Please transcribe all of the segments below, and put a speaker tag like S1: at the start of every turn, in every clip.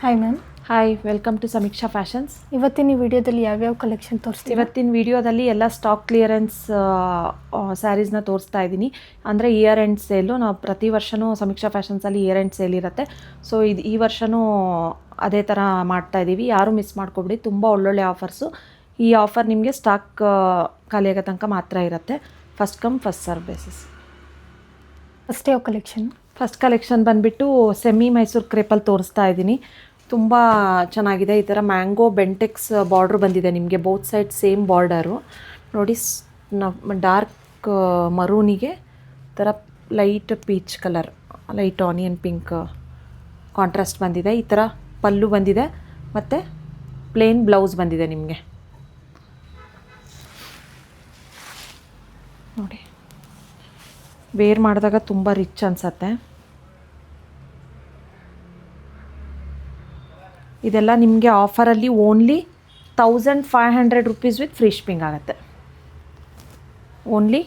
S1: Hi ma'am.
S2: Hi, welcome to Samiksha fashions.
S1: ಇವತ್ತಿನ ವಿಡಿಯೋದಲ್ಲಿ ಯಾವ್ಯಾವ ಕಲೆಕ್ಷನ್ ತೋರಿಸ್ತೀವಿ?
S2: ಇವತ್ತಿನ ವಿಡಿಯೋದಲ್ಲಿ ಎಲ್ಲ ಸ್ಟಾಕ್ ಕ್ಲಿಯರೆನ್ಸ್ ಸ್ಯಾರೀಸ್ನ ತೋರಿಸ್ತಾ ಇದ್ದೀನಿ. ಅಂದರೆ ಇಯರ್ ಎಂಡ್ ಸೇಲು. ನಾವು ಪ್ರತಿ ವರ್ಷವೂ ಸಮೀಕ್ಷಾ ಫ್ಯಾಷನ್ಸಲ್ಲಿ ಇಯರ್ ಎಂಡ್ ಸೇಲ್ ಇರುತ್ತೆ. ಸೊ ಈ ವರ್ಷವೂ ಅದೇ ಥರ ಮಾಡ್ತಾ ಇದ್ದೀವಿ. ಯಾರೂ ಮಿಸ್ ಮಾಡ್ಕೊಬಿಡಿ, ತುಂಬ ಒಳ್ಳೊಳ್ಳೆ ಆಫರ್ಸು. ಈ ಆಫರ್ ನಿಮಗೆ ಸ್ಟಾಕ್ ಖಾಲಿಯಾಗೋ ತನಕ ಮಾತ್ರ ಇರುತ್ತೆ. First come first serve basis.
S1: First ಯಾವ ಕಲೆಕ್ಷನ್?
S2: ಫಸ್ಟ್ ಕಲೆಕ್ಷನ್ ಬಂದುಬಿಟ್ಟು ಸೆಮಿ ಮೈಸೂರು ಕ್ರೇಪಲ್ಲಿ ತೋರಿಸ್ತಾ ಇದ್ದೀನಿ. ತುಂಬ ಚೆನ್ನಾಗಿದೆ. ಈ ಥರ ಮ್ಯಾಂಗೋ ಬೆಂಟೆಕ್ಸ್ ಬಾರ್ಡ್ರ್ ಬಂದಿದೆ ನಿಮಗೆ, ಬೋತ್ ಸೈಡ್ ಸೇಮ್ ಬಾರ್ಡರು ನೋಡಿ. ಡಾರ್ಕ್ ಮರೂನಿಗೆ ಥರ light peach colour, light onion pink contrast ಬಂದಿದೆ. ಈ ಥರ ಪಲ್ಲು ಬಂದಿದೆ ಮತ್ತು ಪ್ಲೇನ್ ಬ್ಲೌಸ್ ಬಂದಿದೆ ನಿಮಗೆ ನೋಡಿ. ವೇರ್ ಮಾಡಿದಾಗ ತುಂಬ ರಿಚ್ ಅನಿಸತ್ತೆ. ಇದೆಲ್ಲ ನಿಮಗೆ ಆಫರಲ್ಲಿ only 1500 rupees with free shipping ಆಗುತ್ತೆ. Only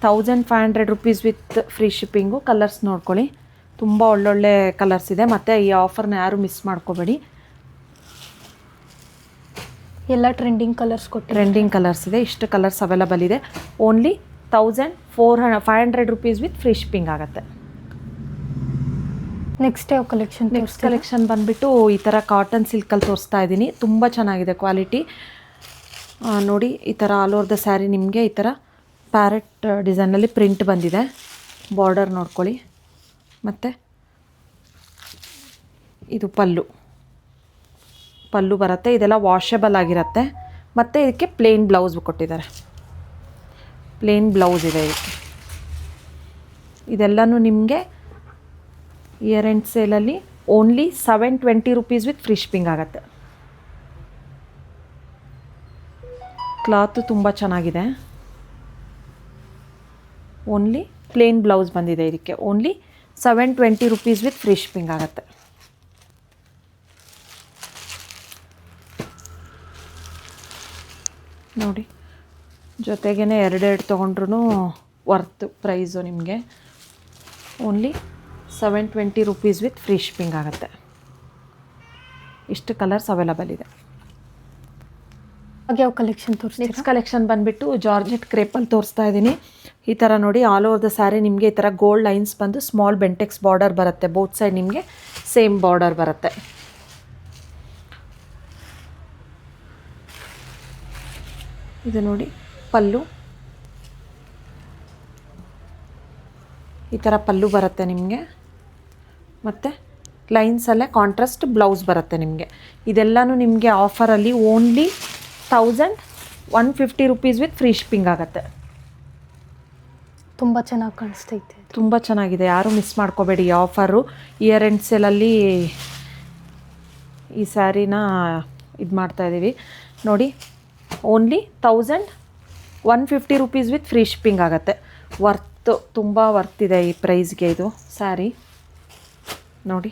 S2: 1500 rupees with free shipping. Colours ನೋಡ್ಕೊಳ್ಳಿ, ತುಂಬ ಒಳ್ಳೊಳ್ಳೆ ಕಲರ್ಸ್ ಇದೆ. ಮತ್ತು ಈ ಆಫರ್ನ ಯಾರೂ ಮಿಸ್ ಮಾಡ್ಕೋಬೇಡಿ.
S1: ಎಲ್ಲ ಟ್ರೆಂಡಿಂಗ್ ಕಲರ್ಸ್
S2: ಟ್ರೆಂಡಿಂಗ್ ಕಲರ್ಸ್ ಇದೆ. ಇಷ್ಟು ಕಲರ್ಸ್ ಅವೈಲಬಲ್ ಇದೆ. Only 1500 rupees with free shipping ಆಗುತ್ತೆ.
S1: ನೆಕ್ಸ್ಟ್ ಯಾವ ಕಲೆಕ್ಷನ್?
S2: ನೆಕ್ಸ್ಟ್ ಕಲೆಕ್ಷನ್ ಬಂದುಬಿಟ್ಟು ಈ ಥರ ಕಾಟನ್ ಸಿಲ್ಕಲ್ಲಿ ತೋರಿಸ್ತಾ ಇದ್ದೀನಿ. ತುಂಬ ಚೆನ್ನಾಗಿದೆ ಕ್ವಾಲಿಟಿ ನೋಡಿ. ಈ ಥರ ಆಲ್ ಓವರ್ ದ ಸ್ಯಾರಿ ನಿಮಗೆ ಈ ಥರ ಪ್ಯಾರೆಟ್ ಡಿಸೈನಲ್ಲಿ ಪ್ರಿಂಟ್ ಬಂದಿದೆ. ಬಾರ್ಡರ್ ನೋಡ್ಕೊಳ್ಳಿ. ಮತ್ತು ಇದು ಪಲ್ಲು ಬರುತ್ತೆ. ಇದೆಲ್ಲ ವಾಷಬಲ್ ಆಗಿರುತ್ತೆ. ಮತ್ತು ಇದಕ್ಕೆ ಪ್ಲೇನ್ ಬ್ಲೌಸ್ ಕೊಟ್ಟಿದ್ದಾರೆ. ಪ್ಲೇನ್ ಬ್ಲೌಸ್ ಇದೆ ಇದಕ್ಕೆ. ಇದೆಲ್ಲನೂ ನಿಮಗೆ ಇಯರ್ ಎಂಡ್ ಸೇಲಲ್ಲಿ only 720 rupees with free shipping ಆಗುತ್ತೆ. ಕ್ಲಾತು ತುಂಬ ಚೆನ್ನಾಗಿದೆ. ಓನ್ಲಿ ಪ್ಲೇನ್ ಬ್ಲೌಸ್ ಬಂದಿದೆ ಇದಕ್ಕೆ. Only 720 rupees with free shipping ಆಗುತ್ತೆ. ನೋಡಿ, ಜೊತೆಗೇ ಎರಡೆರಡು ತೊಗೊಂಡ್ರೂ ವರ್ತ್ ಪ್ರೈಸು ನಿಮಗೆ. Only 720 rupees with free shipping ಆಗುತ್ತೆ. ಇಷ್ಟು ಕಲರ್ಸ್ ಅವೈಲಬಲ್ ಇದೆ.
S1: ಹಾಗೆ ಯಾವ ಕಲೆಕ್ಷನ್ ತೋರಿಸಿ?
S2: ನೆಕ್ಸ್ಟ್ ಕಲೆಕ್ಷನ್ ಬಂದುಬಿಟ್ಟು ಜಾರ್ಜೆಟ್ ಕ್ರೇಪಲ್ಲಿ ತೋರಿಸ್ತಾ ಇದ್ದೀನಿ. ಈ ಥರ ನೋಡಿ, ಆಲ್ ಓವರ್ ದ ಸ್ಯಾರಿ ನಿಮಗೆ ಈ ಥರ ಗೋಲ್ಡ್ ಲೈನ್ಸ್ ಬಂದು ಸ್ಮಾಲ್ ಬೆಂಟೆಕ್ಸ್ ಬಾರ್ಡರ್ ಬರುತ್ತೆ. ಬೋತ್ ಸೈಡ್ ನಿಮಗೆ ಸೇಮ್ ಬಾರ್ಡರ್ ಬರುತ್ತೆ. ಇದು ನೋಡಿ ಪಲ್ಲು. ಈ ಥರ ಪಲ್ಲು ಬರುತ್ತೆ ನಿಮಗೆ. ಮತ್ತು ಲೈನ್ಸಲ್ಲೇ ಕಾಂಟ್ರಾಸ್ಟ್ ಬ್ಲೌಸ್ ಬರುತ್ತೆ ನಿಮಗೆ. ಇದೆಲ್ಲನೂ ನಿಮಗೆ ಆಫರಲ್ಲಿ only 1150 rupees with free shipping ಆಗುತ್ತೆ.
S1: ತುಂಬ ಚೆನ್ನಾಗಿ ಕಾಣಿಸ್ತೈತೆ.
S2: ತುಂಬ ಚೆನ್ನಾಗಿದೆ. ಯಾರೂ ಮಿಸ್ ಮಾಡ್ಕೋಬೇಡಿ ಈ ಆಫರು. ಇಯರ್ ಎಂಡ್ ಸೇಲಲ್ಲಿ ಈ ಸ್ಯಾರಿನ ಇದು ಮಾಡ್ತಾಯಿದ್ದೀವಿ ನೋಡಿ. Only 1150 rupees with free shipping ಆಗುತ್ತೆ. ವರ್ತ್, ತುಂಬ ವರ್ತ್ ಇದೆ ಈ ಪ್ರೈಸ್ಗೆ ಇದು ಸ್ಯಾರಿ ನೋಡಿ.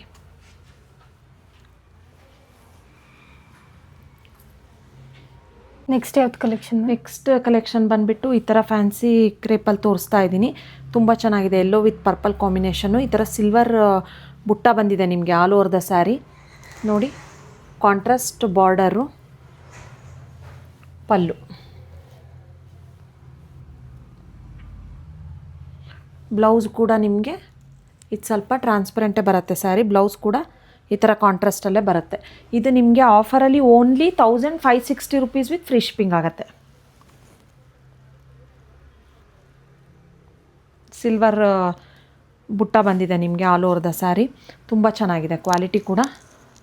S1: ನೆಕ್ಸ್ಟ್ ಯಾವ್ದು ಕಲೆಕ್ಷನ್?
S2: ನೆಕ್ಸ್ಟ್ ಕಲೆಕ್ಷನ್ ಬಂದುಬಿಟ್ಟು ಈ ಥರ ಫ್ಯಾನ್ಸಿ ಕ್ರೇಪಲ್ಲಿ ತೋರಿಸ್ತಾ ಇದ್ದೀನಿ. ತುಂಬ ಚೆನ್ನಾಗಿದೆ. ಎಲ್ಲೋ ವಿತ್ ಪರ್ಪಲ್ ಕಾಂಬಿನೇಷನ್ನು. ಈ ಥರ ಸಿಲ್ವರ್ ಬುಟ್ಟ ಬಂದಿದೆ ನಿಮಗೆ ಆಲ್ ಓವರ್ ದ ಸ್ಯಾರಿ ನೋಡಿ. ಕಾಂಟ್ರಾಸ್ಟ್ ಬಾರ್ಡರು, ಪಲ್ಲು, ಬ್ಲೌಸ್ ಕೂಡ ನಿಮಗೆ ಇದು ಸ್ವಲ್ಪ ಟ್ರಾನ್ಸ್ಪರೆಂಟೇ ಬರುತ್ತೆ ಸ್ಯಾರಿ. ಬ್ಲೌಸ್ ಕೂಡ ಈ ಥರ ಕಾಂಟ್ರಾಸ್ಟಲ್ಲೇ ಬರುತ್ತೆ. ಇದು ನಿಮಗೆ ಆಫರಲ್ಲಿ only 1560 rupees with free shipping ಆಗುತ್ತೆ. ಸಿಲ್ವರ್ ಬುಟ್ಟ ಬಂದಿದೆ ನಿಮಗೆ ಆಲ್ ಓವರ್ ದ ಸ್ಯಾರಿ. ತುಂಬ ಚೆನ್ನಾಗಿದೆ. ಕ್ವಾಲಿಟಿ ಕೂಡ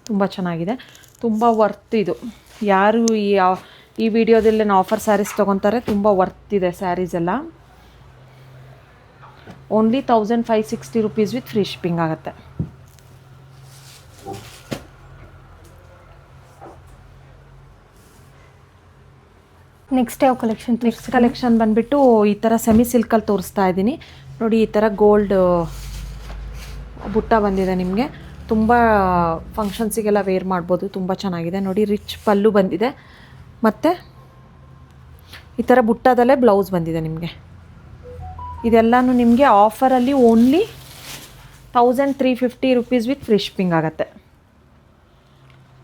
S2: ತುಂಬ ಚೆನ್ನಾಗಿದೆ. ತುಂಬ ವರ್ತ್ ಇದು. ಯಾರು ಈ ವಿಡಿಯೋದಲ್ಲಿ ಆಫರ್ ಸ್ಯಾರೀಸ್ ತೊಗೊತಾರೆ, ತುಂಬ ವರ್ತ್ ಇದೆ ಸ್ಯಾರೀಸ್ ಎಲ್ಲ. Only 1560 rupees with free shipping ಆಗುತ್ತೆ.
S1: ನೆಕ್ಸ್ಟ್ ಯಾವ ಕಲೆಕ್ಷನ್?
S2: ನೆಕ್ಸ್ಟ್ ಕಲೆಕ್ಷನ್ ಬಂದುಬಿಟ್ಟು ಈ ಥರ ಸೆಮಿ ಸಿಲ್ಕಲ್ಲಿ ತೋರಿಸ್ತಾ ಇದ್ದೀನಿ ನೋಡಿ. ಈ ಥರ ಗೋಲ್ಡ್ ಬುಟ್ಟ ಬಂದಿದೆ ನಿಮಗೆ. ತುಂಬ ಫಂಕ್ಷನ್ಸಿಗೆಲ್ಲ ವೇರ್ ಮಾಡ್ಬೋದು. ತುಂಬ ಚೆನ್ನಾಗಿದೆ ನೋಡಿ. ರಿಚ್ ಪಲ್ಲು ಬಂದಿದೆ ಮತ್ತು ಈ ಥರ ಬುಟ್ಟದಲ್ಲೇ ಬ್ಲೌಸ್ ಬಂದಿದೆ ನಿಮಗೆ. ಇದೆಲ್ಲನೂ ನಿಮಗೆ ಆಫರಲ್ಲಿ only 1350 rupees with free shipping ಆಗುತ್ತೆ.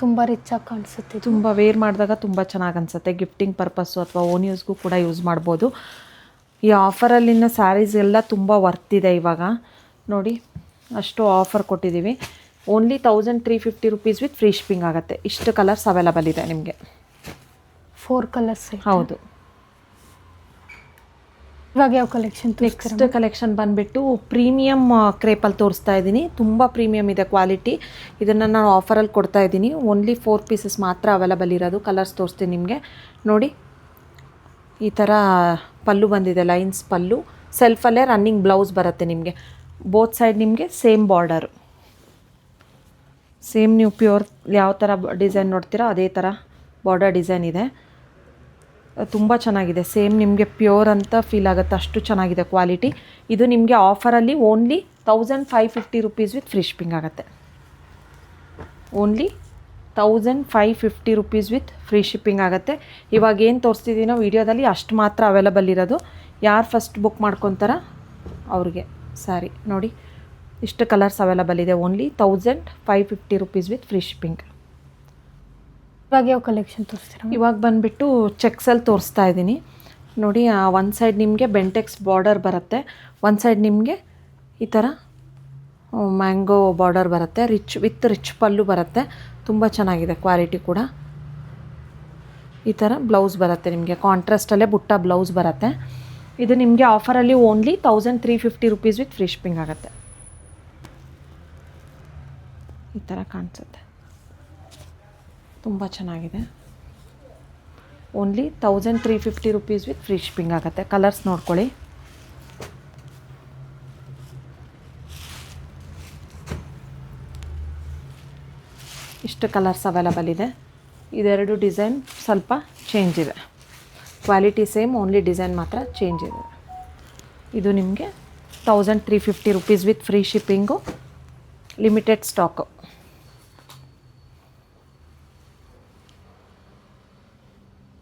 S1: ತುಂಬ ರಿಚ್ ಆಗಿ ಕಾಣಿಸುತ್ತೆ ಇದು.
S2: ತುಂಬ ವೇರ್ ಮಾಡಿದಾಗ ತುಂಬ ಚೆನ್ನಾಗಿ ಅನಿಸುತ್ತೆ. ಗಿಫ್ಟಿಂಗ್ ಪರ್ಪಸ್ಸು ಅಥವಾ ಓನ್ ಯೂಸ್ಗೂ ಕೂಡ ಯೂಸ್ ಮಾಡ್ಬೋದು. ಈ ಆಫರಲ್ಲಿನ ಸ್ಯಾರೀಸ್ ಎಲ್ಲ ತುಂಬ ವರ್ತಿದೆ ಇವಾಗ ನೋಡಿ, ಅಷ್ಟು ಆಫರ್ ಕೊಟ್ಟಿದ್ದೀವಿ. Only 1350 rupees with free shipping ಆಗುತ್ತೆ. ಇಷ್ಟು ಕಲರ್ಸ್ ಅವೈಲಬಲ್ ಇದೆ ನಿಮಗೆ.
S1: 4 ಕಲರ್ಸ್.
S2: ಹೌದು.
S1: ಇವಾಗ ಯಾವ ಕಲೆಕ್ಷನ್?
S2: ನೆಕ್ಸ್ಟ್ ಕಲೆಕ್ಷನ್ ಬಂದುಬಿಟ್ಟು ಪ್ರೀಮಿಯಮ್ ಕ್ರೇಪಲ್ಲಿ ತೋರಿಸ್ತಾ ಇದ್ದೀನಿ. ತುಂಬ ಪ್ರೀಮಿಯಮ್ ಇದೆ ಕ್ವಾಲಿಟಿ. ಇದನ್ನು ನಾನು ಆಫರಲ್ಲಿ ಕೊಡ್ತಾ ಇದ್ದೀನಿ. ಓನ್ಲಿ 4 ಪೀಸಸ್ ಮಾತ್ರ ಅವೈಲಬಲ್ ಇರೋದು. ಕಲರ್ಸ್ ತೋರಿಸ್ತೀನಿ ನಿಮಗೆ ನೋಡಿ. ಈ ಥರ ಪಲ್ಲು ಬಂದಿದೆ, ಲೈನ್ಸ್ ಪಲ್ಲು. ಸೆಲ್ಫಲ್ಲೇ ರನ್ನಿಂಗ್ ಬ್ಲೌಸ್ ಬರುತ್ತೆ ನಿಮಗೆ. ಬೋತ್ ಸೈಡ್ ನಿಮಗೆ ಸೇಮ್ ಬಾರ್ಡರು. ಸೇಮ್ ನೀವು ಪ್ಯೂರ್ ಯಾವ ಥರ ಡಿಸೈನ್ ನೋಡ್ತೀರೋ ಅದೇ ಥರ ಬಾರ್ಡರ್ ಡಿಸೈನ್ ಇದೆ. ತುಂಬ ಚೆನ್ನಾಗಿದೆ. ಸೇಮ್ ನಿಮಗೆ ಪ್ಯೂರ್ ಅಂತ ಫೀಲ್ ಆಗುತ್ತೆ, ಅಷ್ಟು ಚೆನ್ನಾಗಿದೆ ಕ್ವಾಲಿಟಿ. ಇದು ನಿಮಗೆ ಆಫರಲ್ಲಿ only 1550 rupees with free shipping ಆಗುತ್ತೆ. Only 1550 rupees with free shipping ಆಗುತ್ತೆ. ಇವಾಗ ಏನು ತೋರಿಸ್ತಿದ್ದೀನೋ ವೀಡಿಯೋದಲ್ಲಿ ಅಷ್ಟು ಮಾತ್ರ ಅವೈಲಬಲ್ ಇರೋದು. ಯಾರು ಫಸ್ಟ್ ಬುಕ್ ಮಾಡ್ಕೊತಾರ ಅವ್ರಿಗೆ ಸ್ಯಾರಿ ನೋಡಿ. ಇಷ್ಟು ಕಲರ್ಸ್ ಅವೈಲಬಲ್ ಇದೆ. Only 1550 rupees with free shipping.
S1: ಇವಾಗ ಯಾವ ಕಲೆಕ್ಷನ್ ತೋರಿಸ್ತೀರಾ?
S2: ಇವಾಗ ಬಂದುಬಿಟ್ಟು ಚೆಕ್ಸಲ್ಲಿ ತೋರಿಸ್ತಾ ಇದ್ದೀನಿ ನೋಡಿ. ಒಂದು ಸೈಡ್ ನಿಮಗೆ ಬೆಂಟೆಕ್ಸ್ ಬಾರ್ಡರ್ ಬರುತ್ತೆ, ಒಂದು ಸೈಡ್ ನಿಮಗೆ ಈ ಥರ ಮ್ಯಾಂಗೋ ಬಾರ್ಡರ್ ಬರುತ್ತೆ. ರಿಚ್ ಪಲ್ಲು ಬರುತ್ತೆ. ತುಂಬ ಚೆನ್ನಾಗಿದೆ ಕ್ವಾಲಿಟಿ ಕೂಡ. ಈ ಥರ ಬ್ಲೌಸ್ ಬರುತ್ತೆ ನಿಮಗೆ. ಕಾಂಟ್ರಾಸ್ಟಲ್ಲೇ ಬುಟ್ಟ ಬ್ಲೌಸ್ ಬರುತ್ತೆ. ಇದು ನಿಮಗೆ ಆಫರಲ್ಲಿ only 1350 rupees with free shipping ಆಗುತ್ತೆ. ಈ ಥರ ಕಾಣಿಸುತ್ತೆ. ತುಂಬ ಚೆನ್ನಾಗಿದೆ. Only 1350 rupees with free shipping ಆಗುತ್ತೆ. ಕಲರ್ಸ್ ನೋಡ್ಕೊಳ್ಳಿ. ಇಷ್ಟು ಕಲರ್ಸ್ ಅವೈಲಬಲ್ ಇದೆ. ಇದೆರಡು ಡಿಸೈನ್ ಸ್ವಲ್ಪ ಚೇಂಜ್ ಇದೆ. ಕ್ವಾಲಿಟಿ ಸೇಮ್, ಓನ್ಲಿ ಡಿಸೈನ್ ಮಾತ್ರ ಚೇಂಜ್ ಇದೆ. ಇದು ನಿಮಗೆ 1350 rupees with free shipping, limited stock.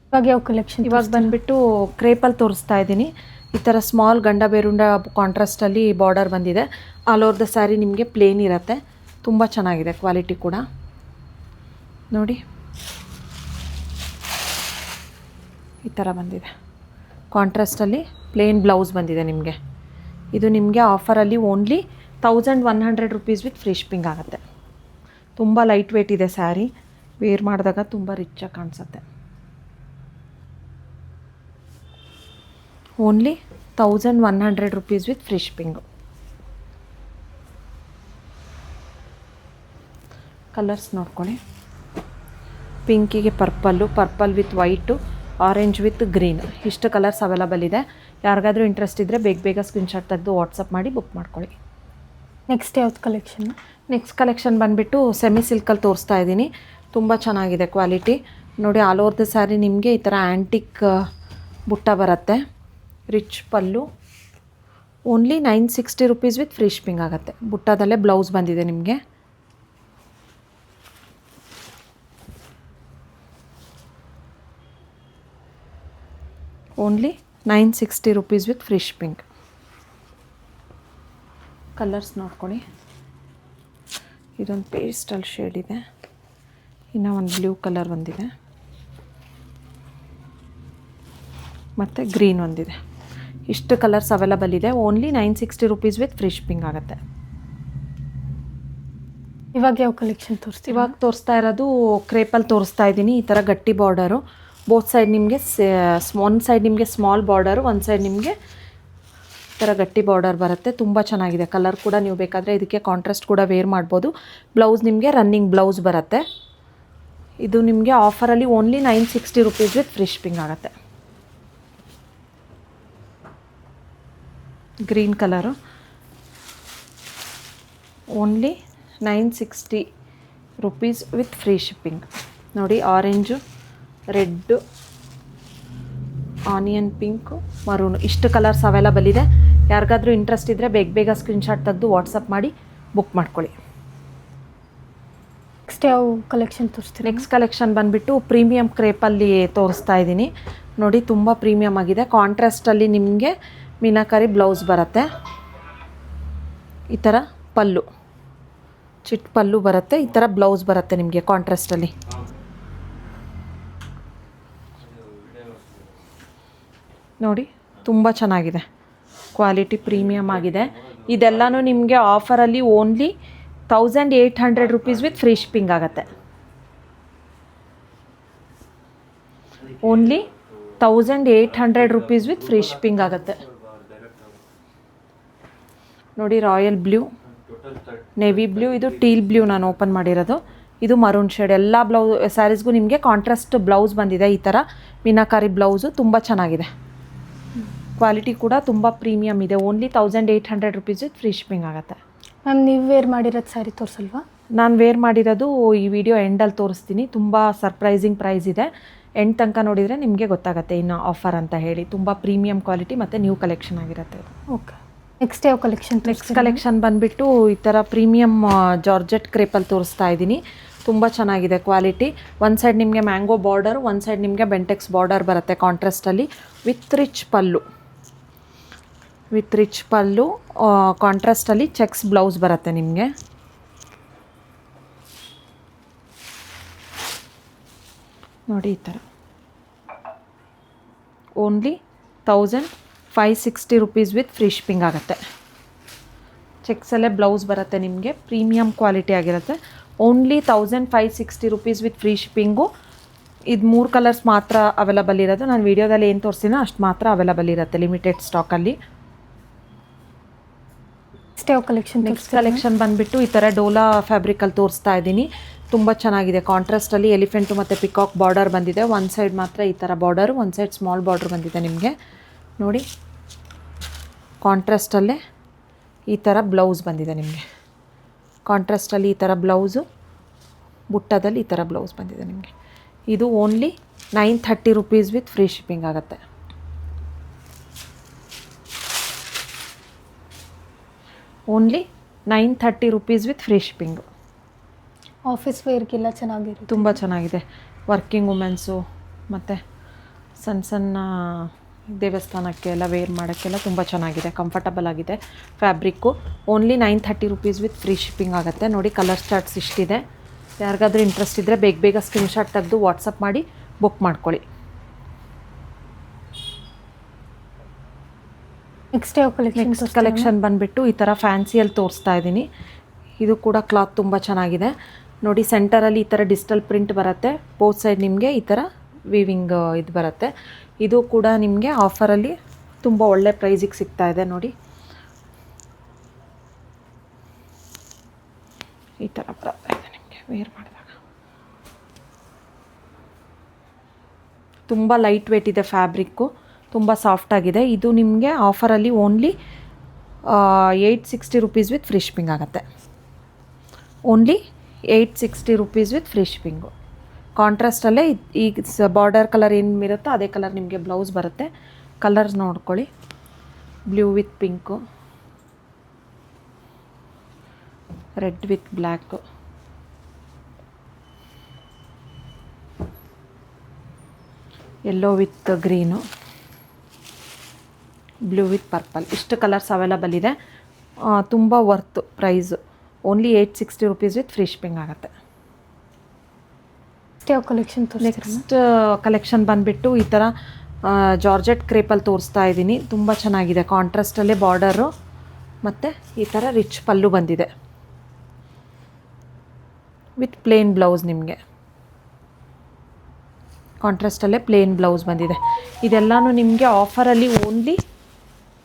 S1: ಇವಾಗ ಯಾವ ಕಲೆಕ್ಷನ್?
S2: ಇವಾಗ ಬಂದುಬಿಟ್ಟು ಕ್ರೇಪಲ್ಲಿ ತೋರಿಸ್ತಾ ಇದ್ದೀನಿ. ಈ ಥರ ಸ್ಮಾಲ್ ಗಂಡ ಬೇರುಂಡ ಕಾಂಟ್ರಾಸ್ಟಲ್ಲಿ ಬಾರ್ಡರ್ ಬಂದಿದೆ. ಆಲ್ ಓವರ್ ದ ಸ್ಯಾರಿ ನಿಮಗೆ ಪ್ಲೇನ್ ಇರುತ್ತೆ. ತುಂಬ ಚೆನ್ನಾಗಿದೆ ಕ್ವಾಲಿಟಿ ಕೂಡ ನೋಡಿ. ಈ ಥರ ಬಂದಿದೆ. ಕಾಂಟ್ರಾಸ್ಟಲ್ಲಿ ಪ್ಲೇನ್ ಬ್ಲೌಸ್ ಬಂದಿದೆ ನಿಮಗೆ. ಇದು ನಿಮಗೆ ಆಫರಲ್ಲಿ only 1100 rupees with free shipping ಆಗುತ್ತೆ. ತುಂಬ ಲೈಟ್ ವೇಟ್ ಇದೆ ಸ್ಯಾರಿ. ವೇರ್ ಮಾಡಿದಾಗ ತುಂಬ ರಿಚಾಗಿ ಕಾಣಿಸುತ್ತೆ. Only 1100 rupees with free shipping. Colours ನೋಡ್ಕೊಳ್ಳಿ. ಪಿಂಕಿಗೆ purple with white, orange with green, ಇಷ್ಟು ಕಲರ್ಸ್ ಅವೈಲಬಲ್ ಇದೆ. ಯಾರಿಗಾದರೂ ಇಂಟ್ರೆಸ್ಟ್ ಇದ್ದರೆ ಬೇಗ ಸ್ಕ್ರೀನ್ಶಾಟ್ ತೆಗೆದು ವಾಟ್ಸಪ್ ಮಾಡಿ ಬುಕ್ ಮಾಡ್ಕೊಳ್ಳಿ.
S1: ನೆಕ್ಸ್ಟ್ ಯಾವ್ದು ಕಲೆಕ್ಷನ್?
S2: ನೆಕ್ಸ್ಟ್ ಕಲೆಕ್ಷನ್ ಬಂದುಬಿಟ್ಟು ಸೆಮಿ ಸಿಲ್ಕಲ್ಲಿ ತೋರಿಸ್ತಾ ಇದ್ದೀನಿ. ತುಂಬ ಚೆನ್ನಾಗಿದೆ ಕ್ವಾಲಿಟಿ ನೋಡಿ. ಆಲ್ ಓವರ್ ದ ಸ್ಯಾರಿ ನಿಮಗೆ ಈ ಥರ ಆ್ಯಂಟಿಕ್ ಬುಟ್ಟ ಬರುತ್ತೆ. Rich pallu. Only 960 rupees with free shipping ಆಗುತ್ತೆ. ಬುಟ್ಟದಲ್ಲೇ ಬ್ಲೌಸ್ ಬಂದಿದೆ ನಿಮಗೆ. Only 960 rupees with free shipping. Colours ನೋಡ್ಕೊಳ್ಳಿ. ಇದೊಂದು ಪೇಸ್ಟಲ್ ಶೇಡ್ ಇದೆ. ಇನ್ನು ಒಂದು ಬ್ಲೂ ಕಲರ್ ಒಂದಿದೆ ಮತ್ತು ಗ್ರೀನ್ ಒಂದಿದೆ. ಇಷ್ಟು ಕಲರ್ಸ್ ಅವೈಲಬಲ್ ಇದೆ. Only 960 rupees with free shipping ಆಗುತ್ತೆ.
S1: ಇವಾಗ ಯಾವ ಕಲೆಕ್ಷನ್ ತೋರಿಸ್ತೀವಿ?
S2: ಇವಾಗ ತೋರಿಸ್ತಾ ಇರೋದು ಕ್ರೇಪಲ್ಲಿ ತೋರಿಸ್ತಾ ಇದ್ದೀನಿ. ಈ ಥರ ಗಟ್ಟಿ ಬಾರ್ಡರು. ಬೋತ್ ಸೈಡ್ ನಿಮಗೆ ಒಂದು ಸೈಡ್ ನಿಮಗೆ ಸ್ಮಾಲ್ ಬಾರ್ಡರು, ಒಂದು ಸೈಡ್ ನಿಮಗೆ ಈ ಥರ ಗಟ್ಟಿ ಬಾರ್ಡರ್ ಬರುತ್ತೆ. ತುಂಬ ಚೆನ್ನಾಗಿದೆ. ಕಲರ್ ಕೂಡ ನೀವು ಬೇಕಾದರೆ ಇದಕ್ಕೆ ಕಾಂಟ್ರಾಸ್ಟ್ ಕೂಡ ವೇರ್ ಮಾಡ್ಬೋದು. ಬ್ಲೌಸ್ ನಿಮಗೆ ರನ್ನಿಂಗ್ ಬ್ಲೌಸ್ ಬರುತ್ತೆ. ಇದು ನಿಮಗೆ ಆಫರಲ್ಲಿ only 960 rupees with free shipping ಆಗುತ್ತೆ. Green colour. Only 960 rupees with free shipping ನೋಡಿ. Orange, red, onion pink, maroon, ಇಷ್ಟು ಕಲರ್ಸ್ ಅವೈಲಬಲ್ ಇದೆ. ಯಾರಿಗಾದರೂ ಇಂಟ್ರೆಸ್ಟ್ ಇದ್ದರೆ ಬೇಗ ಸ್ಕ್ರೀನ್ಶಾಟ್ ತೆಗೆದು ವಾಟ್ಸಪ್ ಮಾಡಿ ಬುಕ್ ಮಾಡ್ಕೊಳ್ಳಿ.
S1: ನೆಕ್ಸ್ಟ್ ಯಾವ ಕಲೆಕ್ಷನ್ ತೋರಿಸ್ತೀವಿ?
S2: ನೆಕ್ಸ್ಟ್ ಕಲೆಕ್ಷನ್ ಬಂದುಬಿಟ್ಟು ಪ್ರೀಮಿಯಮ್ ಕ್ರೇಪಲ್ಲಿ ತೋರಿಸ್ತಾ ಇದ್ದೀನಿ ನೋಡಿ. ತುಂಬ ಪ್ರೀಮಿಯಮ್ ಆಗಿದೆ. ಕಾಂಟ್ರಾಸ್ಟಲ್ಲಿ ನಿಮಗೆ ಮೀನಾಕರಿ ಬ್ಲೌಸ್ ಬರುತ್ತೆ. ಈ ಥರ ಪಲ್ಲು ಚಿಟ್ ಪಲ್ಲು ಬರುತ್ತೆ, ಈ ಥರ ಬ್ಲೌಸ್ ಬರುತ್ತೆ ನಿಮಗೆ ಕಾಂಟ್ರಾಸ್ಟಲ್ಲಿ. ನೋಡಿ ತುಂಬ ಚೆನ್ನಾಗಿದೆ, ಕ್ವಾಲಿಟಿ ಪ್ರೀಮಿಯಮ್ ಆಗಿದೆ. ಇದೆಲ್ಲನೂ ನಿಮಗೆ ಆಫರಲ್ಲಿ only 1800 rupees with free shipping ಆಗುತ್ತೆ. Only 1800 rupees with free shipping ಆಗುತ್ತೆ. ನೋಡಿ ರಾಯಲ್ ಬ್ಲೂ, ನೇವಿ ಬ್ಲೂ, ಇದು ಟೀಲ್ ಬ್ಲೂ ನಾನು ಓಪನ್ ಮಾಡಿರೋದು, ಇದು ಮರೂನ್ ಶೇಡ್. ಎಲ್ಲ ಸ್ಯಾರೀಸ್ಗೂ ನಿಮಗೆ ಕಾಂಟ್ರಾಸ್ಟ್ ಬ್ಲೌಸ್ ಬಂದಿದೆ, ಈ ಥರ ಮೀನಾಕಾರಿ ಬ್ಲೌಸು ತುಂಬ ಚೆನ್ನಾಗಿದೆ. ಕ್ವಾಲಿಟಿ ಕೂಡ ತುಂಬ ಪ್ರೀಮಿಯಮ್ ಇದೆ. Only 1800 rupees with free shipping ಆಗುತ್ತೆ.
S1: ಮ್ಯಾಮ್ ನೀವು ವೇರ್ ಮಾಡಿರೋದು ಸ್ಯಾರಿ ತೋರಿಸಲ್ವಾ?
S2: ನಾನು ವೇರ್ ಮಾಡಿರೋದು ಈ ವಿಡಿಯೋ ಎಂಡಲ್ಲಿ ತೋರಿಸ್ತೀನಿ. ತುಂಬ ಸರ್ಪ್ರೈಸಿಂಗ್ ಪ್ರೈಸ್ ಇದೆ, ಎಂಡ್ ತನಕ ನೋಡಿದರೆ ನಿಮಗೆ ಗೊತ್ತಾಗುತ್ತೆ ಇನ್ನು ಆಫರ್ ಅಂತ ಹೇಳಿ. ತುಂಬ ಪ್ರೀಮಿಯಮ್ ಕ್ವಾಲಿಟಿ ಮತ್ತು ನ್ಯೂ ಕಲೆಕ್ಷನ್ ಆಗಿರುತ್ತೆ ಇದು.
S1: ಓಕೆ, ನೆಕ್ಸ್ಟ್ ಯಾವ ಕಲೆಕ್ಷನ್?
S2: ನೆಕ್ಸ್ಟ್ ಕಲೆಕ್ಷನ್ ಬಂದುಬಿಟ್ಟು ಈ ಥರ ಪ್ರೀಮಿಯಮ್ ಜಾರ್ಜೆಟ್ ಕ್ರೇಪಲ್ಲಿ ತೋರಿಸ್ತಾ ಇದ್ದೀನಿ. ತುಂಬ ಚೆನ್ನಾಗಿದೆ ಕ್ವಾಲಿಟಿ. ಒಂದು ಸೈಡ್ ನಿಮಗೆ ಮ್ಯಾಂಗೋ ಬಾರ್ಡರ್, ಒಂದು ಸೈಡ್ ನಿಮಗೆ ಬೆಂಟೆಕ್ಸ್ ಬಾರ್ಡರ್ ಬರುತ್ತೆ ಕಾಂಟ್ರಾಸ್ಟಲ್ಲಿ ವಿತ್ ರಿಚ್ ಪಲ್ಲು. ಕಾಂಟ್ರಾಸ್ಟಲ್ಲಿ ಚೆಕ್ಸ್ ಬ್ಲೌಸ್ ಬರುತ್ತೆ ನಿಮಗೆ. ನೋಡಿ ಈ ಥರ only 1560 rupees with free shipping ಆಗುತ್ತೆ. ಚೆಕ್ಸಲ್ಲೇ ಬ್ಲೌಸ್ ಬರುತ್ತೆ ನಿಮಗೆ, ಪ್ರೀಮಿಯಮ್ ಕ್ವಾಲಿಟಿ ಆಗಿರುತ್ತೆ. Only 1560 rupees with free shipping. ಇದು 3 ಕಲರ್ಸ್ ಮಾತ್ರ ಅವೈಲಬಲ್ ಇರೋದು. ನಾನು ವೀಡಿಯೋದಲ್ಲಿ ಏನು ತೋರಿಸ್ತೀನೋ ಅಷ್ಟು ಮಾತ್ರ ಅವೈಲಬಲ್ ಇರುತ್ತೆ, ಲಿಮಿಟೆಡ್ ಸ್ಟಾಕಲ್ಲಿ. ನೆಕ್ಸ್ಟ್ ಕಲೆಕ್ಷನ್ ಬಂದುಬಿಟ್ಟು ಈ ಥರ ಡೋಲಾ ಫ್ಯಾಬ್ರಿಕಲ್ಲಿ ತೋರಿಸ್ತಾ ಇದ್ದೀನಿ. ತುಂಬ ಚೆನ್ನಾಗಿದೆ, ಕಾಂಟ್ರಾಸ್ಟಲ್ಲಿ ಎಲಿಫೆಂಟು ಮತ್ತು ಪಿಕಾಕ್ ಬಾರ್ಡರ್ ಬಂದಿದೆ. ಒಂದು ಸೈಡ್ ಮಾತ್ರ ಈ ಥರ ಬಾರ್ಡರು, ಒಂದು ಸೈಡ್ ಸ್ಮಾಲ್ ಬಾರ್ಡರ್ ಬಂದಿದೆ ನಿಮಗೆ. ನೋಡಿ ಕಾಂಟ್ರಾಸ್ಟಲ್ಲೇ ಈ ಥರ ಬ್ಲೌಸ್ ಬಂದಿದೆ ನಿಮಗೆ. ಕಾಂಟ್ರಾಸ್ಟಲ್ಲಿ ಈ ಥರ ಬ್ಲೌಸು, ಬುಟ್ಟದಲ್ಲಿ ಈ ಥರ ಬ್ಲೌಸ್ ಬಂದಿದೆ ನಿಮಗೆ. ಇದು only 930 rupees with free shipping ಆಗುತ್ತೆ. Only 930 rupees with free shipping.
S1: Office ವೇರ್ಗೆಲ್ಲ ಚೆನ್ನಾಗಿರುತ್ತೆ,
S2: ತುಂಬ ಚೆನ್ನಾಗಿದೆ. ವರ್ಕಿಂಗ್ ವುಮೆನ್ಸು ಮತ್ತು ಸಣ್ಣ ಸಣ್ಣ ದೇವಸ್ಥಾನಕ್ಕೆ ಎಲ್ಲ ವೇರ್ ಮಾಡೋಕ್ಕೆಲ್ಲ ತುಂಬ ಚೆನ್ನಾಗಿದೆ, ಕಂಫರ್ಟಬಲ್ ಆಗಿದೆ fabric. Only 930 rupees with free shipping ಆಗುತ್ತೆ. ನೋಡಿ ಕಲರ್ ಚಾರ್ಟ್ಸ್ ಇಷ್ಟಿದೆ. ಯಾರಿಗಾದ್ರೂ ಇಂಟ್ರೆಸ್ಟ್ ಇದ್ದರೆ ಬೇಗ ಸ್ಕ್ರೀನ್ಶಾಟ್ ತೆಗೆದು ವಾಟ್ಸಪ್ ಮಾಡಿ ಬುಕ್ ಮಾಡ್ಕೊಳ್ಳಿ.
S1: ನೆಕ್ಸ್ಟ್ ಯಾವ ಕಲೆಕ್ಷನ್?
S2: ನೆಕ್ಸ್ಟ್ ಕಲೆಕ್ಷನ್ ಬಂದುಬಿಟ್ಟು ಈ ಥರ ಫ್ಯಾನ್ಸಿಯಲ್ಲಿ ತೋರಿಸ್ತಾ ಇದ್ದೀನಿ. ಇದು ಕೂಡ ಕ್ಲಾತ್ ತುಂಬ ಚೆನ್ನಾಗಿದೆ. ನೋಡಿ ಸೆಂಟರಲ್ಲಿ ಈ ಥರ ಡಿಜಿಟಲ್ ಪ್ರಿಂಟ್ ಬರುತ್ತೆ, ಬೋತ್ ಸೈಡ್ ನಿಮಗೆ ಈ ಥರ ವೀವಿಂಗ್ ಇದು ಬರುತ್ತೆ. ಇದು ಕೂಡ ನಿಮಗೆ ಆಫರಲ್ಲಿ ತುಂಬ ಒಳ್ಳೆ ಪ್ರೈಸಿಗೆ ಸಿಗ್ತಾ ಇದೆ. ನೋಡಿ ಈ ಥರ ಬರುತ್ತೆ ನಿಮಗೆ ವೇರ್ ಮಾಡಿದಾಗ. ತುಂಬ ಲೈಟ್ ವೇಟ್ ಇದೆ ಫ್ಯಾಬ್ರಿಕ್ಕು, ತುಂಬ ಸಾಫ್ಟಾಗಿದೆ. ಇದು ನಿಮಗೆ ಆಫರಲ್ಲಿ only 860 rupees with free shipping ಆಗುತ್ತೆ. Only 860 rupees with free shipping. ಕಾಂಟ್ರಾಸ್ಟಲ್ಲೇ ಈಗ ಬಾರ್ಡರ್ ಕಲರ್ ಏನು ಇರುತ್ತೋ ಅದೇ ಕಲರ್ ನಿಮಗೆ ಬ್ಲೌಸ್ ಬರುತ್ತೆ. ಕಲರ್ಸ್ ನೋಡ್ಕೊಳ್ಳಿ, blue with pink, red with black, yellow with green, blue with purple. ಇಷ್ಟು ಕಲರ್ಸ್ ಅವೈಲಬಲ್ ಇದೆ. ತುಂಬ worth price. Only 860 rupees with free shipping ಆಗುತ್ತೆ.
S1: ಯಾವ ಕಲೆಕ್ಷನ್?
S2: ನೆಕ್ಸ್ಟ್ ಕಲೆಕ್ಷನ್ ಬಂದುಬಿಟ್ಟು ಈ ಥರ ಜಾರ್ಜೆಟ್ ಕ್ರೇಪಲ್ಲಿ ತೋರಿಸ್ತಾ ಇದ್ದೀನಿ. ತುಂಬ ಚೆನ್ನಾಗಿದೆ, ಕಾಂಟ್ರಾಸ್ಟಲ್ಲೇ ಬಾರ್ಡರು ಮತ್ತು ಈ ಥರ ರಿಚ್ ಪಲ್ಲು ಬಂದಿದೆ ವಿತ್ ಪ್ಲೇನ್ ಬ್ಲೌಸ್. ನಿಮಗೆ ಕಾಂಟ್ರಾಸ್ಟಲ್ಲೇ ಪ್ಲೇನ್ ಬ್ಲೌಸ್ ಬಂದಿದೆ. ಇದೆಲ್ಲನೂ ನಿಮಗೆ ಆಫರಲ್ಲಿ only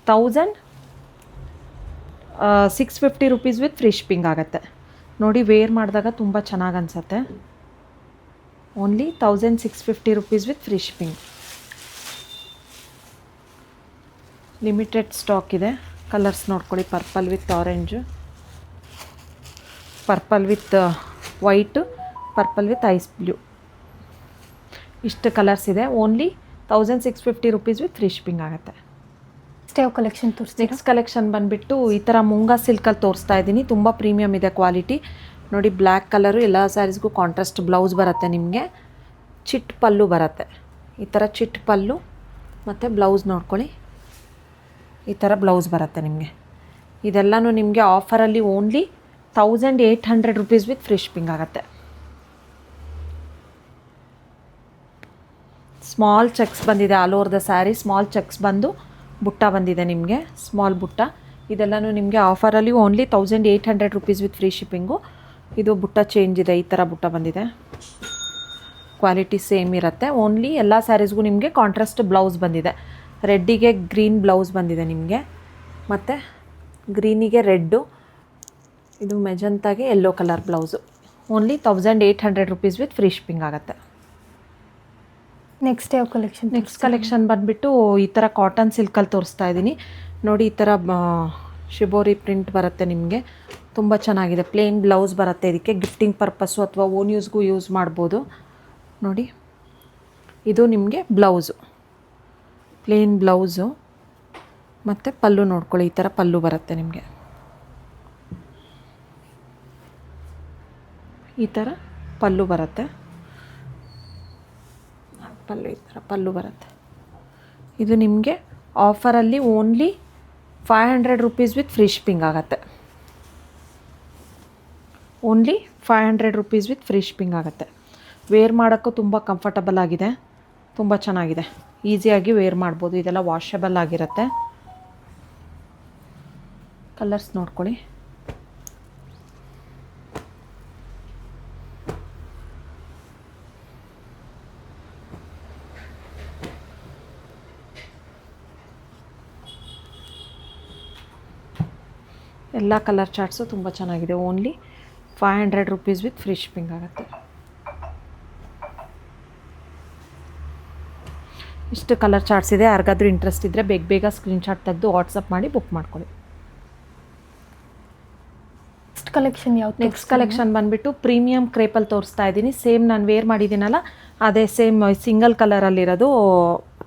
S2: 1650 rupees with free shipping ಆಗುತ್ತೆ. ನೋಡಿ ವೇರ್ ಮಾಡಿದಾಗ ತುಂಬ ಚೆನ್ನಾಗಿ ಅನಿಸುತ್ತೆ. Only 1650 rupees with free shipping. Limited stock ಇದೆ. ಕಲರ್ಸ್ ನೋಡ್ಕೊಳ್ಳಿ, purple with orange, purple with white, purple with ice blue. ಇಷ್ಟು ಕಲರ್ಸ್ ಇದೆ. Only 1650 rupees with free shipping ಆಗುತ್ತೆ.
S1: ಯಾವ ಕಲೆಕ್ಷನ್ ತೋರಿಸ್ತೀವಿ?
S2: ನೆಕ್ಸ್ಟ್ ಕಲೆಕ್ಷನ್ ಬಂದುಬಿಟ್ಟು ಈ ಥರ ಮುಂಗಾ ಸಿಲ್ಕಲ್ಲಿ ತೋರಿಸ್ತಾ ಇದ್ದೀನಿ. ತುಂಬ ಪ್ರೀಮಿಯಮ್ ಇದೆ ಕ್ವಾಲಿಟಿ. ನೋಡಿ ಬ್ಲ್ಯಾಕ್ ಕಲರು, ಎಲ್ಲ ಸ್ಯಾರೀಸ್ಗೂ ಕಾಂಟ್ರಾಸ್ಟ್ ಬ್ಲೌಸ್ ಬರುತ್ತೆ ನಿಮಗೆ. ಚಿಟ್ ಪಲ್ಲು ಬರುತ್ತೆ, ಈ ಥರ ಚಿಟ್ ಪಲ್ಲು ಮತ್ತು ಬ್ಲೌಸ್ ನೋಡ್ಕೊಳ್ಳಿ, ಈ ಥರ ಬ್ಲೌಸ್ ಬರುತ್ತೆ ನಿಮಗೆ. ಇದೆಲ್ಲನೂ ನಿಮಗೆ ಆಫರಲ್ಲಿ only 1800 rupees with free shipping ಆಗುತ್ತೆ. ಸ್ಮಾಲ್ ಚೆಕ್ಸ್ ಬಂದಿದೆ all over the sari. Small checks ಬಂದು ಬುಟ್ಟ ಬಂದಿದೆ ನಿಮಗೆ, ಸ್ಮಾಲ್ ಬುಟ್ಟ. ಇದೆಲ್ಲನೂ ನಿಮಗೆ ಆಫರಲ್ಲಿ only 1800 rupees with free shipping. ಇದು ಬುಟ್ಟ ಚೇಂಜ್ ಇದೆ, ಈ ಥರ ಬುಟ್ಟ ಬಂದಿದೆ. ಕ್ವಾಲಿಟಿ ಸೇಮ್ ಇರುತ್ತೆ. ಓನ್ಲಿ ಎಲ್ಲ ಸ್ಯಾರೀಸ್ಗೂ ನಿಮಗೆ ಕಾಂಟ್ರಾಸ್ಟ್ ಬ್ಲೌಸ್ ಬಂದಿದೆ. ರೆಡ್ಡಿಗೆ ಗ್ರೀನ್ ಬ್ಲೌಸ್ ಬಂದಿದೆ ನಿಮಗೆ, ಮತ್ತು ಗ್ರೀನಿಗೆ ರೆಡ್ಡು, ಇದು ಮೆಜಂತಾಗೆ yellow colour blouse. Only 1800 rupees with free shipping ಆಗುತ್ತೆ.
S1: ನೆಕ್ಸ್ಟ್ ಯಾವ ಕಲೆಕ್ಷನ್?
S2: ನೆಕ್ಸ್ಟ್ ಕಲೆಕ್ಷನ್ ಬಂದುಬಿಟ್ಟು ಈ ಥರ ಕಾಟನ್ ಸಿಲ್ಕಲ್ಲಿ ತೋರಿಸ್ತಾ ಇದ್ದೀನಿ ನೋಡಿ. ಈ ಥರ ಶಿಬೋರಿ ಪ್ರಿಂಟ್ ಬರುತ್ತೆ ನಿಮಗೆ, ತುಂಬ ಚೆನ್ನಾಗಿದೆ. ಪ್ಲೇನ್ ಬ್ಲೌಸ್ ಬರುತ್ತೆ. ಇದಕ್ಕೆ ಗಿಫ್ಟಿಂಗ್ ಪರ್ಪಸ್ಸು ಅಥವಾ ಓನ್ ಯೂಸ್ಗೂ ಯೂಸ್ ಮಾಡ್ಬೋದು ನೋಡಿ. ಇದು ನಿಮಗೆ ಬ್ಲೌಸು, ಪ್ಲೇನ್ ಬ್ಲೌಸು, ಮತ್ತು ಪಲ್ಲು ನೋಡ್ಕೊಳ್ಳಿ. ಈ ಥರ ಪಲ್ಲು ಬರುತ್ತೆ ನಿಮಗೆ, ಈ ಥರ ಪಲ್ಲು ಬರುತ್ತೆ. ಪಲ್ಲು ಈ ಥರ ಪಲ್ಲು ಬರುತ್ತೆ. ಇದು ನಿಮಗೆ ಆಫರಲ್ಲಿ only 500 rupees with free shipping ಆಗುತ್ತೆ. Only 500 rupees with free shipping ಆಗುತ್ತೆ. ವೇರ್ ಮಾಡೋಕ್ಕೂ ತುಂಬ ಕಂಫರ್ಟಬಲ್ ಆಗಿದೆ, ತುಂಬ ಚೆನ್ನಾಗಿದೆ. ಈಸಿಯಾಗಿ ವೇರ್ ಮಾಡ್ಬೋದು. ಇದೆಲ್ಲ ವಾಷಬಲ್ ಆಗಿರುತ್ತೆ. ಕಲರ್ಸ್ ನೋಡ್ಕೊಳ್ಳಿ. ಎಲ್ಲ ಕಲರ್ ಚಾರ್ಟ್ಸು ತುಂಬ ಚೆನ್ನಾಗಿದೆ. Only 500 rupees with free shipping ಆಗುತ್ತೆ. ಇಷ್ಟು ಕಲರ್ ಚಾರ್ಟ್ಸ್ ಇದೆ. ಯಾರಿಗಾದ್ರೂ ಇಂಟ್ರೆಸ್ಟ್ ಇದ್ದರೆ ಬೇಗ ಸ್ಕ್ರೀನ್ಶಾಟ್ ತೆಗೆದು ವಾಟ್ಸಪ್ ಮಾಡಿ ಬುಕ್ ಮಾಡ್ಕೊಳ್ಳಿ.
S1: ನೆಕ್ಸ್ಟ್ ಕಲೆಕ್ಷನ್ ಯಾವ?
S2: ನೆಕ್ಸ್ಟ್ ಕಲೆಕ್ಷನ್ ಬಂದುಬಿಟ್ಟು ಪ್ರೀಮಿಯಮ್ ಕ್ರೇಪಲ್ಲಿ ತೋರಿಸ್ತಾ ಇದ್ದೀನಿ. ಸೇಮ್ ನಾನು ವೇರ್ ಮಾಡಿದ್ದೀನಲ್ಲ ಅದೇ ಸೇಮ್ ಸಿಂಗಲ್ ಕಲರಲ್ಲಿರೋದು.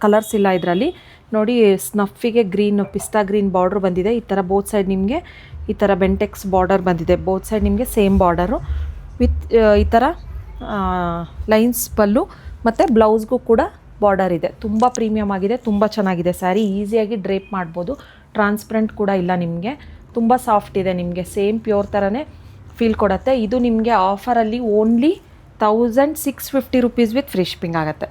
S2: ಕಲರ್ಸ್ ಇಲ್ಲ ಇದರಲ್ಲಿ ನೋಡಿ. ಸ್ನಫಿಗೆ ಗ್ರೀನ್, ಪಿಸ್ತಾ ಗ್ರೀನ್ ಬಾರ್ಡ್ರ್ ಬಂದಿದೆ. ಈ ಥರ ಬೋತ್ ಸೈಡ್ ನಿಮಗೆ ಈ ಥರ ಬೆಂಟೆಕ್ಸ್ ಬಾರ್ಡರ್ ಬಂದಿದೆ. ಬೋತ್ ಸೈಡ್ ನಿಮಗೆ ಸೇಮ್ ಬಾರ್ಡರು ವಿತ್ ಈ ಥರ ಲೈನ್ಸ್ ಪಲ್ಲು, ಮತ್ತು ಬ್ಲೌಸ್ಗೂ ಕೂಡ ಬಾರ್ಡರ್ ಇದೆ. ತುಂಬ ಪ್ರೀಮಿಯಮ್ ಆಗಿದೆ, ತುಂಬ ಚೆನ್ನಾಗಿದೆ ಸ್ಯಾರಿ. ಈಸಿಯಾಗಿ ಡ್ರೇಪ್ ಮಾಡ್ಬೋದು. ಟ್ರಾನ್ಸ್ಪರೆಂಟ್ ಕೂಡ ಇಲ್ಲ ನಿಮಗೆ, ತುಂಬ ಸಾಫ್ಟ್ ಇದೆ. ನಿಮಗೆ ಸೇಮ್ ಪ್ಯೂರ್ ಥರನೇ ಫೀಲ್ ಕೊಡುತ್ತೆ. ಇದು ನಿಮಗೆ ಆಫರಲ್ಲಿ only 1650 rupees with free shipping ಆಗುತ್ತೆ.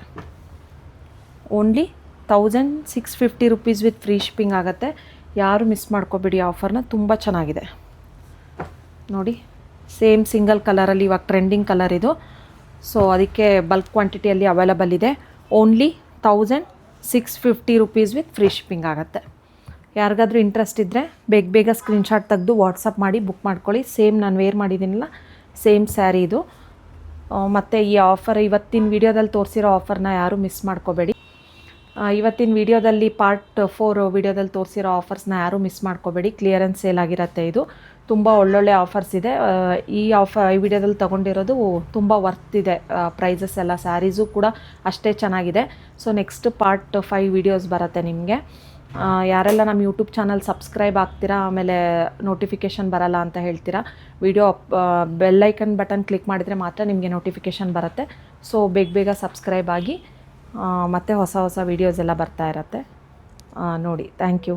S2: Only 1650 rupees with free shipping ಆಗುತ್ತೆ. ಯಾರು ಮಿಸ್ ಮಾಡ್ಕೋಬೇಡಿ ಆಫರ್ನ, ತುಂಬ ಚೆನ್ನಾಗಿದೆ ನೋಡಿ. ಸೇಮ್ ಸಿಂಗಲ್ ಕಲರಲ್ಲಿ ಇವಾಗ ಟ್ರೆಂಡಿಂಗ್ ಕಲರ್ ಇದು. ಸೊ ಅದಕ್ಕೆ ಬಲ್ಕ್ ಕ್ವಾಂಟಿಟಿಯಲ್ಲಿ ಅವೈಲಬಲ್ ಇದೆ. Only 1650 rupees with free shipping ಆಗುತ್ತೆ. ಯಾರಿಗಾದ್ರೂ ಇಂಟ್ರೆಸ್ಟ್ ಇದ್ದರೆ ಬೇಗ ಸ್ಕ್ರೀನ್ಶಾಟ್ ತೆಗೆದು ವಾಟ್ಸಪ್ ಮಾಡಿ ಬುಕ್ ಮಾಡ್ಕೊಳ್ಳಿ. ಸೇಮ್ ನಾನು ವೇರ್ ಮಾಡಿದ್ದೀನಲ್ಲ ಸೇಮ್ ಸ್ಯಾರಿ ಇದು. ಮತ್ತು ಈ ಆಫರ್ ಇವತ್ತಿನ ವೀಡಿಯೋದಲ್ಲಿ ತೋರಿಸಿರೋ ಆಫರ್ನ ಯಾರೂ ಮಿಸ್ ಮಾಡ್ಕೋಬೇಡಿ. ಇವತ್ತಿನ ವೀಡಿಯೋದಲ್ಲಿ ಪಾರ್ಟ್ 4 ವೀಡಿಯೋದಲ್ಲಿ ತೋರಿಸಿರೋ ಆಫರ್ಸ್ನ ಯಾರೂ ಮಿಸ್ ಮಾಡ್ಕೋಬೇಡಿ. ಕ್ಲಿಯರೆನ್ಸ್ ಸೇಲ್ ಆಗಿರುತ್ತೆ. ಇದು ತುಂಬ ಒಳ್ಳೊಳ್ಳೆ ಆಫರ್ಸ್ ಇದೆ. ಈ ವಿಡಿಯೋದಲ್ಲಿ ತೊಗೊಂಡಿರೋದು ತುಂಬ ವರ್ತ್ ಇದೆ. ಪ್ರೈಸಸ್ ಎಲ್ಲ ಸ್ಯಾರೀಸು ಕೂಡ ಅಷ್ಟೇ ಚೆನ್ನಾಗಿದೆ. ಸೊ ನೆಕ್ಸ್ಟ್ ಪಾರ್ಟ್ 5 ವೀಡಿಯೋಸ್ ಬರುತ್ತೆ ನಿಮಗೆ. ಯಾರೆಲ್ಲ ನಮ್ಮ ಯೂಟ್ಯೂಬ್ ಚಾನಲ್ ಸಬ್ಸ್ಕ್ರೈಬ್ ಆಗ್ತೀರಾ, ಆಮೇಲೆ ನೋಟಿಫಿಕೇಷನ್ ಬರಲ್ಲ ಅಂತ ಹೇಳ್ತೀರಾ, ವಿಡಿಯೋ ಬೆಲ್ಲೈಕನ್ ಬಟನ್ ಕ್ಲಿಕ್ ಮಾಡಿದರೆ ಮಾತ್ರ ನಿಮಗೆ ನೋಟಿಫಿಕೇಷನ್ ಬರುತ್ತೆ. ಸೊ ಬೇಗ ಸಬ್ಸ್ಕ್ರೈಬ್ ಆಗಿ, ಮತ್ತು ಹೊಸ ವೀಡಿಯೋಸ್ ಎಲ್ಲ ಬರ್ತಾ ಇರುತ್ತೆ ನೋಡಿ. Thank you.